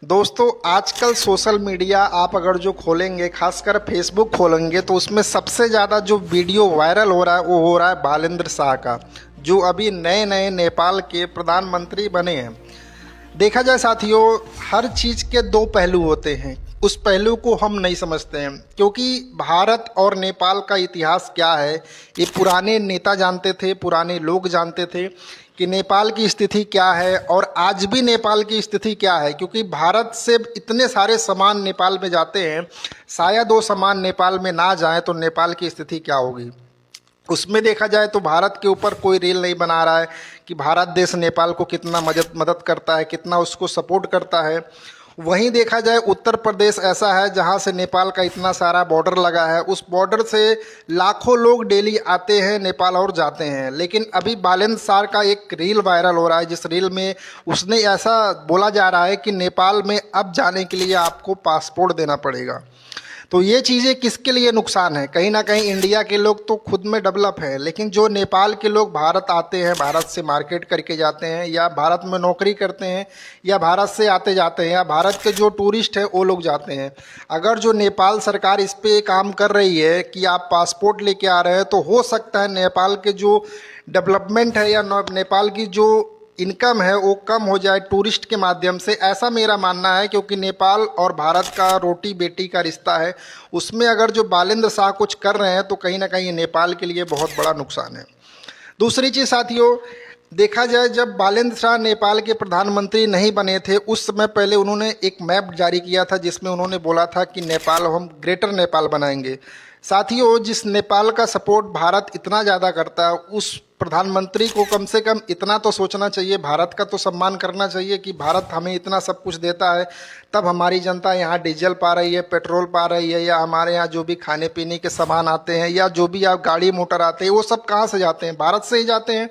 दोस्तों आजकल social media आप अगर जो खोलेंगे, खासकर फेसबुक खोलेंगे, तो उसमें सबसे ज़्यादा जो वीडियो वायरल हो रहा है वो हो रहा है बालेंद्र शाह का, जो अभी नए नए नेपाल के प्रधानमंत्री बने हैं। देखा जाए साथियों, हर चीज़ के दो पहलू होते हैं, उस पहलू को हम नहीं समझते हैं, क्योंकि भारत और नेपाल का इतिहास क्या है ये पुराने नेता जानते थे, पुराने लोग जानते थे कि नेपाल की स्थिति क्या है और आज भी नेपाल की स्थिति क्या है। क्योंकि भारत से इतने सारे सामान नेपाल में जाते हैं, शायद वो सामान नेपाल में ना जाए तो नेपाल की स्थिति क्या होगी। उसमें देखा जाए तो भारत के ऊपर कोई रील नहीं बना रहा है कि भारत देश नेपाल को कितना मदद करता है, कितना उसको सपोर्ट करता है। वहीं देखा जाए उत्तर प्रदेश ऐसा है जहां से नेपाल का इतना सारा बॉर्डर लगा है, उस बॉर्डर से लाखों लोग डेली आते हैं नेपाल और जाते हैं। लेकिन अभी बालेंद्र शाह का एक रील वायरल हो रहा है, जिस रील में उसने ऐसा बोला जा रहा है कि नेपाल में अब जाने के लिए आपको पासपोर्ट देना पड़ेगा। तो ये चीज़ें किसके लिए नुकसान है? कहीं ना कहीं इंडिया के लोग तो खुद में डेवलप है, लेकिन जो नेपाल के लोग भारत आते हैं, भारत से मार्केट करके जाते हैं, या भारत में नौकरी करते हैं, या भारत से आते जाते हैं, या भारत के जो टूरिस्ट हैं वो लोग जाते हैं। अगर जो नेपाल सरकार इस पे काम कर रही है कि आप पासपोर्ट लेके आ रहे हैं, तो हो सकता है नेपाल के जो डेवलपमेंट है या नेपाल की जो इनकम है वो कम हो जाए टूरिस्ट के माध्यम से, ऐसा मेरा मानना है। क्योंकि नेपाल और भारत का रोटी बेटी का रिश्ता है, उसमें अगर जो बालेंद्र शाह कुछ कर रहे हैं तो कहीं ना कहीं नेपाल के लिए बहुत बड़ा नुकसान है। दूसरी चीज़ साथियों, देखा जाए जब बालेंद्र शाह नेपाल के प्रधानमंत्री नहीं बने थे, उस समय पहले उन्होंने एक मैप जारी किया था जिसमें उन्होंने बोला था कि नेपाल हम ग्रेटर नेपाल बनाएंगे। साथियों, जिस नेपाल का सपोर्ट भारत इतना ज़्यादा करता है, उस प्रधानमंत्री को कम से कम इतना तो सोचना चाहिए, भारत का तो सम्मान करना चाहिए कि भारत हमें इतना सब कुछ देता है, तब हमारी जनता यहाँ डीजल पा रही है, पेट्रोल पा रही है, या हमारे यहाँ जो भी खाने पीने के सामान आते हैं या जो भी आप गाड़ी मोटर आते हैं वो सब कहाँ से जाते हैं? भारत से ही जाते हैं।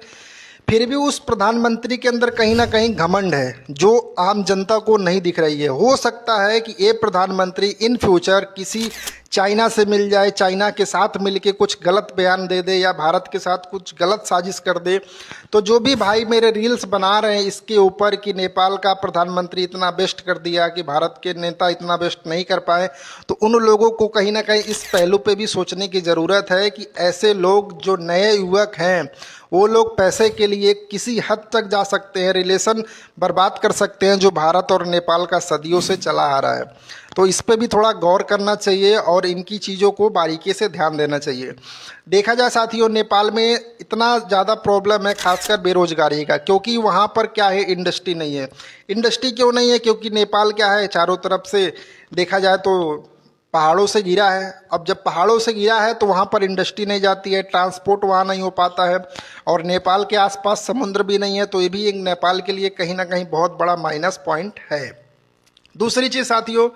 फिर भी उस प्रधानमंत्री के अंदर कहीं ना कहीं घमंड है जो आम जनता को नहीं दिख रही है। हो सकता है कि ये प्रधानमंत्री इन फ्यूचर किसी चाइना से मिल जाए, चाइना के साथ मिलके कुछ गलत बयान दे दे या भारत के साथ कुछ गलत साजिश कर दे। तो जो भी भाई मेरे रील्स बना रहे हैं इसके ऊपर कि नेपाल का प्रधानमंत्री इतना बेस्ट कर दिया कि भारत के नेता इतना बेस्ट नहीं कर पाए, तो उन लोगों को कहीं ना कहीं इस पहलू पे भी सोचने की ज़रूरत है कि ऐसे लोग जो नए युवक हैं वो लोग पैसे के लिए किसी हद तक जा सकते हैं, रिलेशन बर्बाद कर सकते हैं जो भारत और नेपाल का सदियों से चला आ रहा है। तो इस पे भी थोड़ा गौर करना चाहिए और इनकी चीज़ों को बारीकी से ध्यान देना चाहिए। देखा जाए साथियों, नेपाल में इतना ज़्यादा प्रॉब्लम है खासकर बेरोजगारी का, क्योंकि वहाँ पर क्या है, इंडस्ट्री नहीं है। इंडस्ट्री क्यों नहीं है? क्योंकि नेपाल क्या है, चारों तरफ से देखा जाए तो पहाड़ों से घिरा है। अब जब पहाड़ों से घिरा है तो वहाँ पर इंडस्ट्री नहीं जाती है, ट्रांसपोर्ट वहाँ नहीं हो पाता है, और नेपाल के आसपास समुद्र भी नहीं है। तो ये भी एक नेपाल के लिए कहीं ना कहीं बहुत बड़ा माइनस पॉइंट है। दूसरी चीज़ साथियों,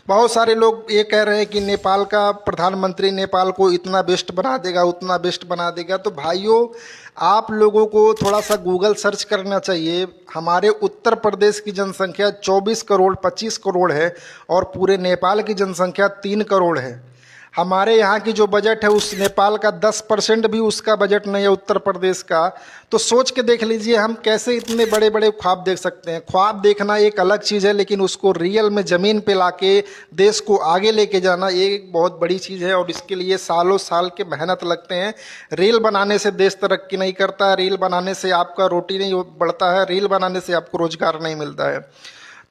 बहुत सारे लोग ये कह रहे हैं कि नेपाल का प्रधानमंत्री नेपाल को इतना बेस्ट बना देगा, उतना बेस्ट बना देगा। तो भाइयों, आप लोगों को थोड़ा सा गूगल सर्च करना चाहिए। हमारे उत्तर प्रदेश की जनसंख्या 24 करोड़ 25 करोड़ है और पूरे नेपाल की जनसंख्या 3 करोड़ है। हमारे यहाँ की जो बजट है उस नेपाल का 10% भी उसका बजट नहीं है उत्तर प्रदेश का। तो सोच के देख लीजिए हम कैसे इतने बड़े बड़े ख्वाब देख सकते हैं। ख्वाब देखना एक अलग चीज़ है, लेकिन उसको रियल में ज़मीन पे लाके देश को आगे लेके जाना ये एक बहुत बड़ी चीज़ है, और इसके लिए सालों साल के मेहनत लगते हैं। रील बनाने से देश तरक्की नहीं करता, रील बनाने से आपका रोटी नहीं बढ़ता है, रील बनाने से आपको रोजगार नहीं मिलता है।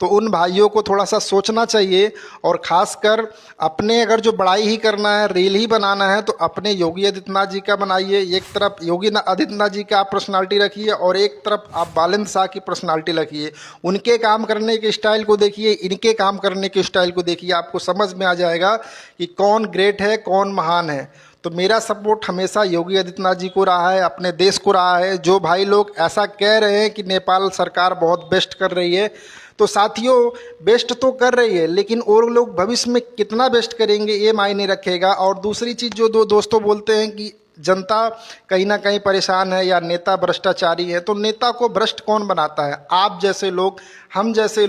तो उन भाइयों को थोड़ा सा सोचना चाहिए, और ख़ासकर अपने अगर जो बड़ाई ही करना है, रील ही बनाना है, तो अपने योगी आदित्यनाथ जी का बनाइए। एक तरफ योगी आदित्यनाथ जी का आप पर्सनालिटी रखिए और एक तरफ आप बालेंद्र शाह की पर्सनालिटी रखिए। उनके काम करने के स्टाइल को देखिए, इनके काम करने के स्टाइल को देखिए, आपको समझ में आ जाएगा कि कौन ग्रेट है, कौन महान है। तो मेरा सपोर्ट हमेशा योगी आदित्यनाथ जी को रहा है, अपने देश को रहा है। जो भाई लोग ऐसा कह रहे हैं कि नेपाल सरकार बहुत बेस्ट कर रही है, तो साथियों बेस्ट तो कर रही है, लेकिन और लोग भविष्य में कितना बेस्ट करेंगे ये मायने रखेगा। और दूसरी चीज़ जो दो दोस्तों बोलते हैं कि जनता कहीं ना कहीं परेशान है या नेता भ्रष्टाचारी है, तो नेता को भ्रष्ट कौन बनाता है? आप जैसे लोग, हम जैसे